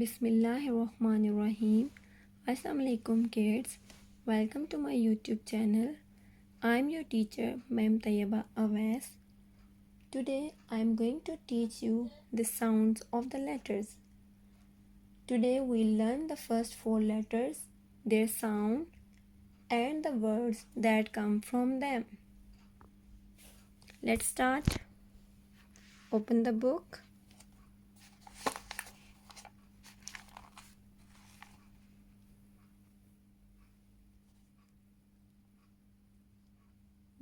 Bismillahirrahmanirrahim. Assalamu alaikum kids. Welcome to my YouTube channel. I'm your teacher, Ma'am Tayyaba Awais. Today I'm going to teach you the sounds of the letters. Today we'll learn the first 4 letters, their sound, and the words that come from them. Let's start. Open the book.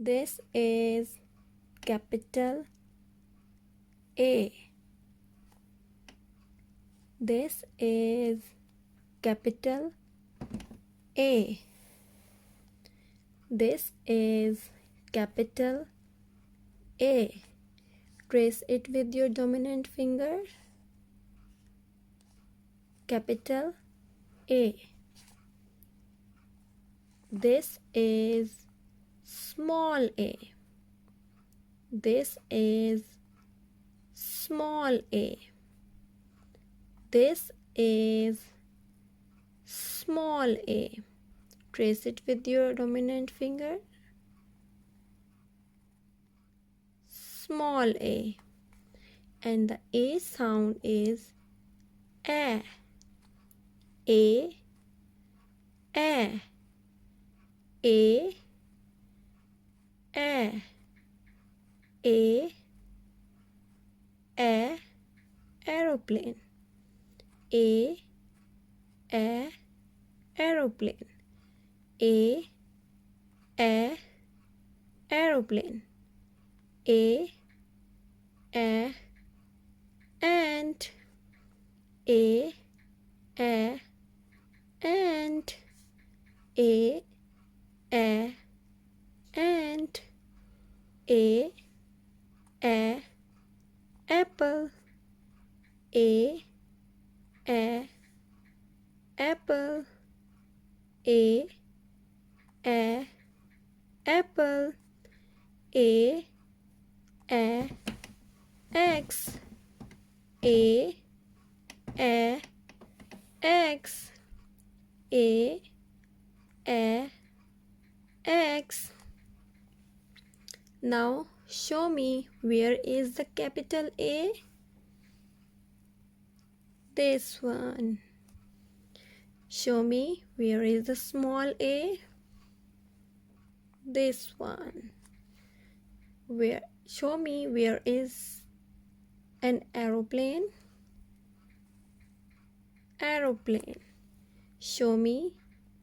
This is capital A. This is capital A. This is capital A. Trace it with your dominant finger. Capital A. This is small a. This is small a. This is small a. Trace it with your dominant finger. Small a. And the A sound is A. A. A. A. A. A. A. Aeroplane. A. A. Aeroplane. A. A. Aeroplane. A. A. Ant. A. A. Ant. A. A. Ant. A. A. Apple. A. A. Apple. A. A. Apple. A. A. X. A. A. X. A. A. X. Now show me where is the capital A. This one. Show me where is the small a. This one. Show me where is an aeroplane. Aeroplane. Show me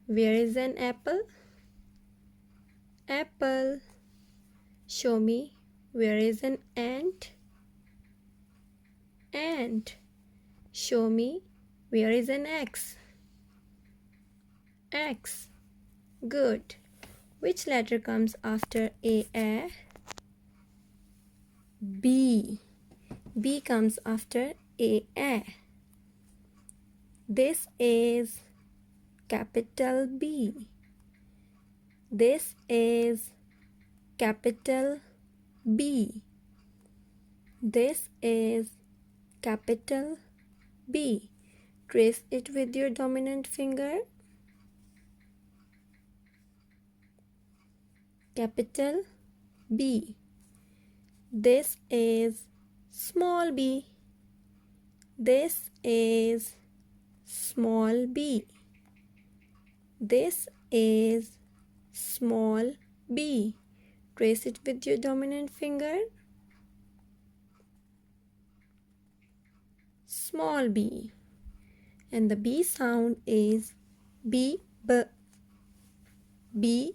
where is an apple. Apple. Show me where is an ant. Ant. Show me where is an X. X. Good. Which letter comes after A? B. B comes after A. This is capital B. This is capital B. This is capital B. Trace it with your dominant finger. Capital B. This is small b. This is small b. This is small b. Trace it with your dominant finger. Small b. And the B sound is B, B, B,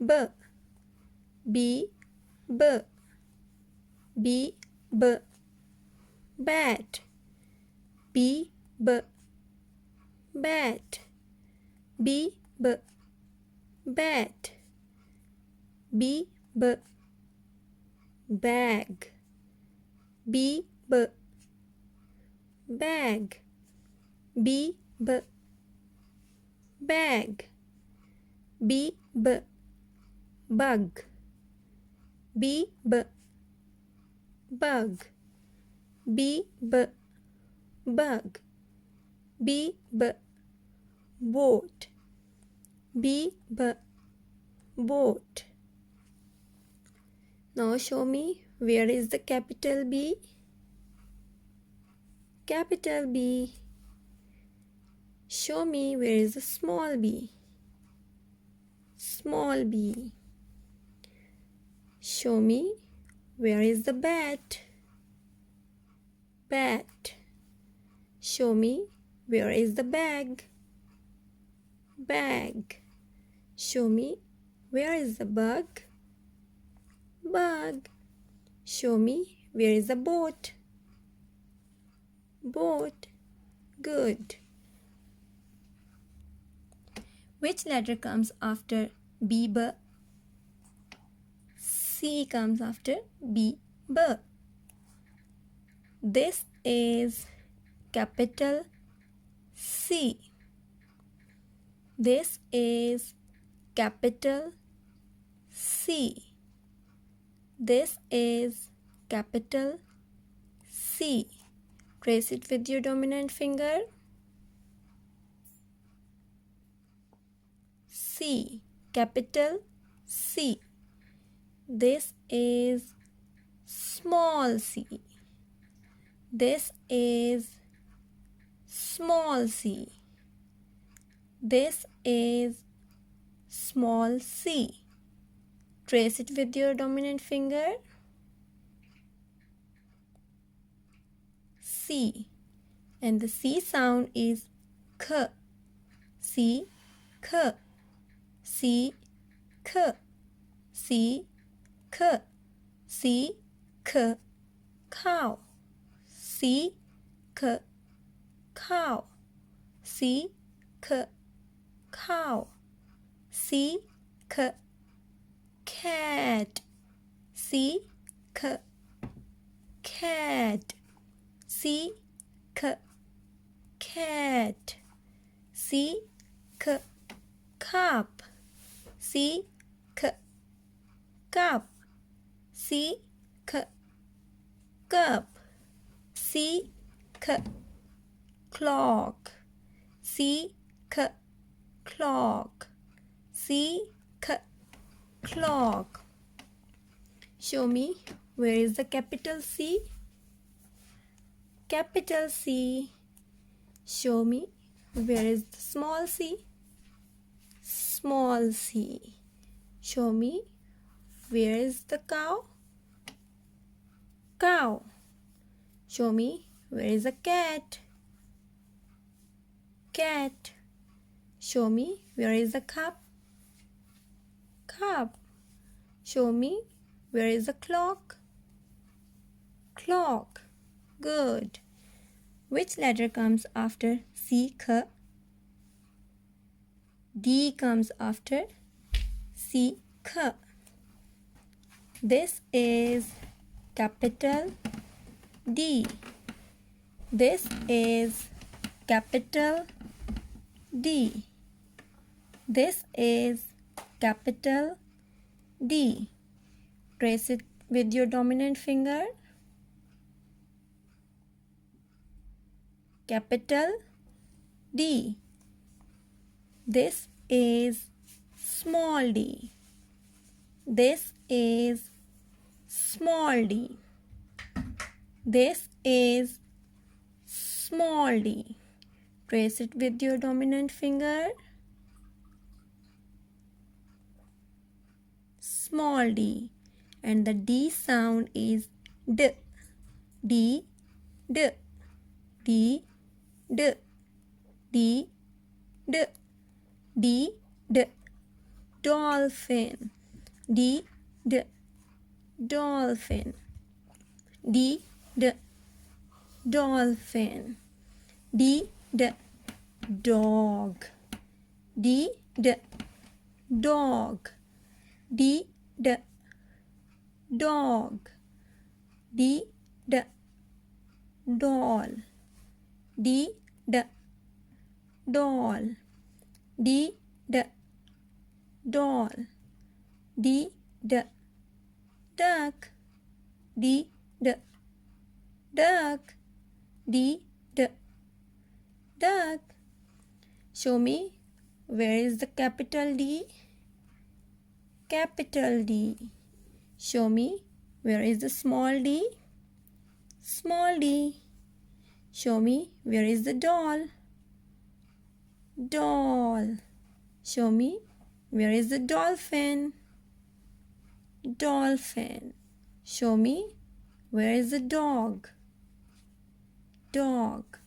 B, B, B, B, B, bat, B, B, bat, B, B, bat, B, B, bag, B, B, bag, B, B, bag, B, B, bug, B, B, bug, B, B, bug, B, boat. B, boat. Now show me where is the capital B? Capital B. Show me where is the small b? Small b. Show me where is the bat? Bat. Show me where is the bag? Bag. Show me where is the bug? Bug. Show me where is the boat? Boat. Good. Which letter comes after B, B? C comes after B, B. This is capital C. This is capital C. This is capital C. Trace it with your dominant finger. C. Capital C. This is small c. This is small c. This is small c. Trace it with your dominant finger. C. And the C sound is k. C, k. C, k. C, k. C, k. Cow. C, k. Cow. C, k. Cow. C, k. Cat. C, k. Cat. C, k. Cat. C, k. Cup. C, k. Cup. C, k. Cup. C, k. Clock. C, k. Clock. C, k. Clock. Show me where is the capital C? Capital C. Show me where is the small c? Small c. Show me where is the cow? Cow. Show me where is the cat? Cat. Show me where is the cup? Cup. Show me where is the clock? Clock. Good. Which letter comes after C, K? D comes after C, K. This is capital D. This is capital D. This is capital D. Trace it with your dominant finger. Capital D. This is small d. This is small d. This is small d. Trace it with your dominant finger. Small d. And the D sound is D. D, D, D, D, D, D, D, D. Dolphin. D, D, dolphin. D, D, dolphin. D, D, dog. D, D, dog. D, D, dog. D, D, doll. D, D, doll. D, D, doll. D, D, duck. D, D, duck. D, D, Duck. Show me where is the capital D? Capital D. Show me where is the small d? Small d. Show me where is the doll? Doll. Show me where is the dolphin? Dolphin. Show me where is the dog? Dog.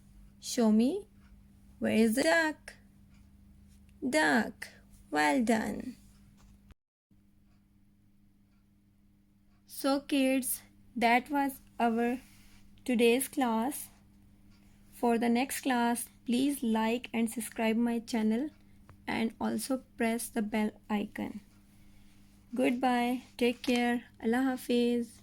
Show me where is the duck? Duck. Well done. So kids, that was our today's class. For the next class, please like and subscribe my channel and also press the bell icon. Goodbye. Take care. Allah Hafiz.